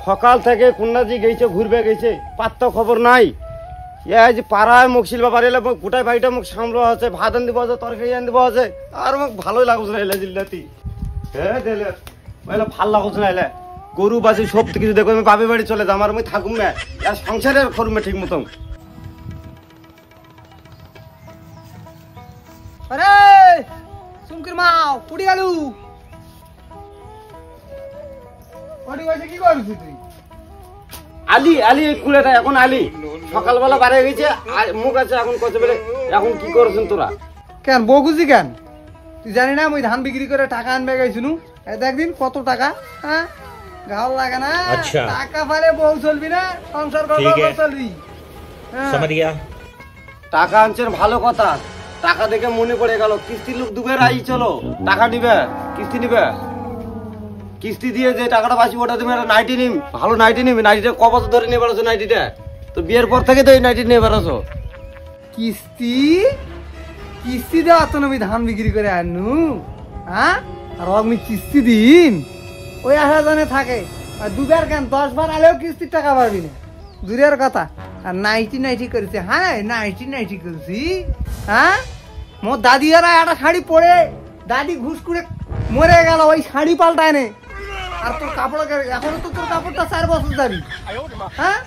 সকাল থেকে কুন্নাজি গেছে ঘুরবে গেছে পাত্তা খবর নাই। যে পাড়ায় মুখশিল বাবার এলে গোটাই ভাইটা মুখ সামলো আছে, ভাত আন দিব আছে, তরকারি আন দিব আছে, আর মুখ ভালোই লাগুছে না এলে জিল্লাতি। হ্যাঁ দিলে ভাল লাগুছে না এলে গরু বাজি সব কিছু দেখো আমি বাপের বাড়ি চলে যাম, আর আমি থাকুম না আর সংসারে করুম না ঠিক মতন। আরে সুমকির মাও কুড়ি আলু কি করছিস তুই? আলি আলি এই কুলেটা এখন আলি সকালবেলা বাড়ি গেছে মুখ আছে এখন কত বলে এখন কি করছেন তোরা? কেন বগুজি কেন তুই জানি না আমি ধান বিক্রি করে টাকা আনবে গেছিনু একদিন কত টাকা? হ্যাঁ গাও লাগে না টাকা ফেলে বউ চলবি না সংসার করবো চলবি। টাকা আনছেন ভালো কথা, টাকা দেখে মনে পড়ে গেল কিস্তি লোক দুবের আই চলো টাকা নিবে কিস্তি নিবে, কিস্তি দিয়ে যে টাকাটা বাঁচি ওটা তুমি একটা নাইটি নিম, ভালো নাইটি নিবি। নাইটিটা ক বছর ধরে নিয়ে বেড়াচ্ছ নাইটিটা? তো বিয়ের পর থেকে তো এই নাইটি নিয়ে বেড়াচ্ছ। কিস্তি কিস্তি দেওয়া তো আমি ধান বিক্রি করে আনু, হ্যাঁ আর আমি কিস্তি দিন ওই আশা জানে থাকে আর দুবার কেন 10 বার আলেও কিস্তির টাকা পাবি না দূরের কথা। আর নাইটি নাইটি করেছে, হ্যাঁ নাইটি নাইটি করেছি। হ্যাঁ মোর দাদিয়ারা একটা শাড়ি পরে দাদি ঘুষ করে মরে গেল, ওই শাড়ি পাল্টায় নে। আর তোর কাপড় এখনো তো তোর কাপড়টা 4 বছর যাবি। হ্যাঁ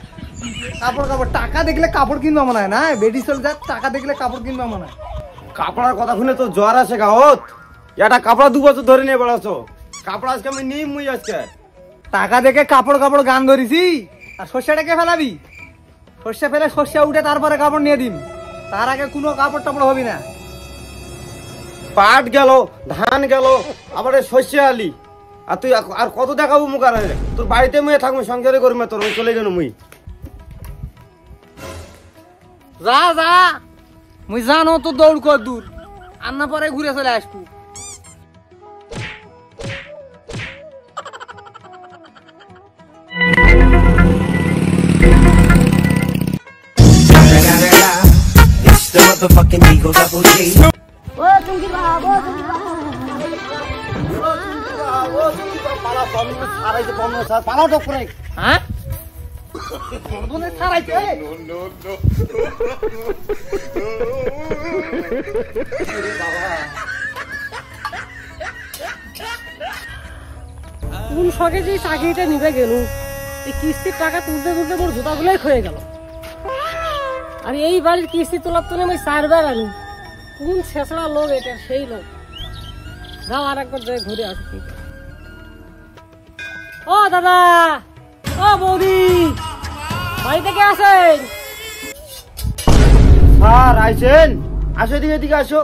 কাপড় কাপড় টাকা দেখলে কাপড় কিনবা মনে হয় না, বেডি চল যা টাকা দেখলে কাপড় কিনবা মনে হয়। কাপড়ার কথা শুনে তো জ্বর আসে গাওত, এটা কাপড়া 2 বছর ধরে নিয়ে বেড়াচ্ছ। কাপড় আজকে আমি নিম মুই আজকে টাকা দেখে কাপড় কাপড় গান ধরেছি। আর সর্ষেটাকে ফেলাবি, সর্ষে ফেলে সর্ষে উঠে তারপরে কাপড় নিয়ে দিন, তার আগে কোনো কাপড় টাপড় হবি না। পাট গেল ধান গেল আবার শস্য আলি, আর তুই আর কত দেখাবো মুখ? আর তোর বাড়িতে মুই থাকবো সংসারে করবো তোর চলে গেল মুই। যা যা মুই জানো তো দৌড় কর দূর, আন্না পরে ঘুরে চলে আসবো। কোন শখে যে চাকরিটা নিবে গেল, এই কিস্তির টাকা তুলতে তুলতে মোর জুতাগুলোই ক্ষয়ে গেল। আর এই বাড়ির কিস্তি তোলার তো আমি 4 বার আনি। কোন ছেঁচড়া লোক এটা, সেই লোক। যাও আর একবার যাই ঘুরে আসি। ও দাদা, ও বৌদি, বাড়িতে কে আছেন? স্যার আইছেন? আসো এদিকে এদিকে আসো।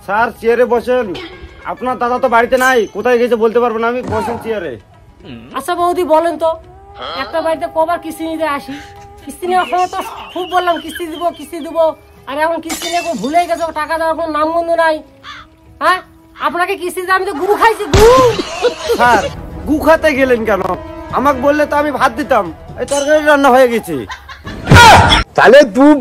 স্যার চেয়ারে বসেন। আপনার দাদা তো বাড়িতে নাই, কোথায় গেছে বলতে পারবো না আমি, বসেন চেয়ারে। আচ্ছা বৌদি বলেন তো, একটা বাড়িতে কবার কিস্তি নিতে আসি? কিস্তি নেওয়ার সময় তো খুব বললাম কিস্তি দিব, আর এখন কিস্তি নিয়ে ভুলে গেছে, টাকা দেওয়ার কোনো নামগন্ধ নাই। হ্যাঁ আপনাকে কিস্তি দিয়ে আমি তো গু খাইছি, গু। স্যার গু খাতে গেলেন কেন? আমাকে বললে তো আমি ভাত দিতাম, এই তরকারি রান্না হয়ে গেছে। তাহলে তুই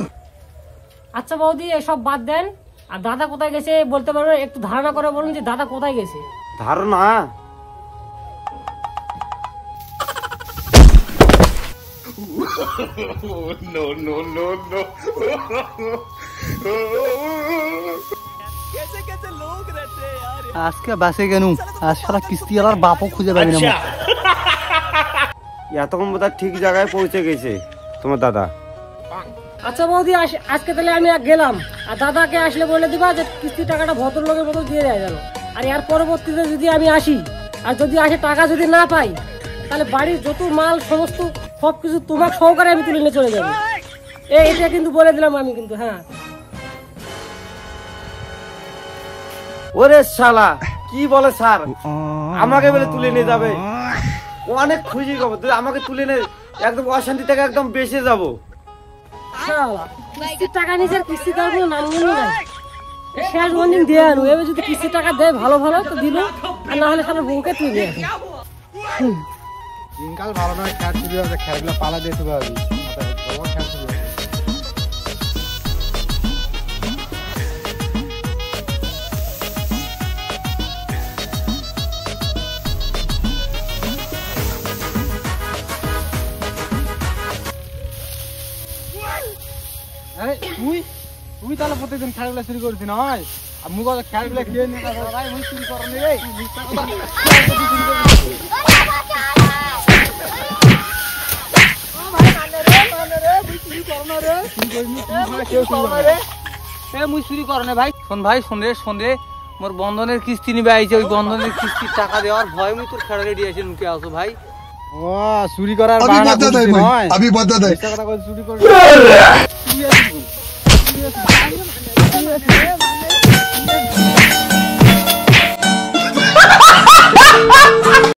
আচ্ছা বৌদি এসব বাদ দেন, আর দাদা কোথায় গেছে বলতে পারবেন? একটু ধারণা করে বলুন যে দাদা কোথায় গেছে। ধারণা? আজকে বাসে কেন আজ সারা কিস্তি আর বাপও খুঁজে পাবি না। এতক্ষণ বোধহয় ঠিক জায়গায় পৌঁছে গেছে তোমার দাদা। আচ্ছা বৌদি আজকে তাহলে আমি গেলাম, আর দাদাকে আসলে বলে দিবা যে কিস্তির টাকাটা ভদ্রলোকের মতো দিয়ে দেওয়া গেল। আর এর পরবর্তীতে যদি আমি আসি, আর যদি আসে টাকা যদি না পাই, তাহলে বাড়ির যত মাল সমস্ত সবকিছু তোমার সহকারে আমি তুলে নিয়ে চলে যাবো। এটা কিন্তু বলে দিলাম আমি কিন্তু। হ্যাঁ ওরে শালা কি বলে স্যার, আমাকে বলে তুলে নিয়ে যাবে? অনেক খুশি খবর, তুই আমাকে তুলে নে, একদম অশান্তি থেকে একদম বেঁচে যাবো। কিস্তির টাকা নিচে কিস্তি দেওয়ার কোনো নামগন্ধ নাই। শেষ বন্দিন দিয়ে আনু, এবার যদি কিস্তির টাকা দেয় ভালো ভালো তো দিল, আর না হলে সারা বউকে তুলে আসে। দিনকাল ভালো নয়, খেয়াল চুরি হবে, খেয়ালগুলো পালা দিয়ে চলে আসবি। আরে তুই তাহলে প্রতিদিন খেলাগুলো চুরি করছি নয় আর মুখ খেলাগুলো খেয়ে নিয়ে ভাই মুই চুরি করনি রে শোন ভাই শোন রে মোর বন্ধনের কিস্তি নিবে আইছে ওই বন্ধনের কিস্তির টাকা দেওয়ার ভয় মুই তোর খেলা রেডি আছি নুকে আসো ভাই ও চুরি করার বাহানা করছিস নয় আমি বদলা দেই টাকা করে চুরি করে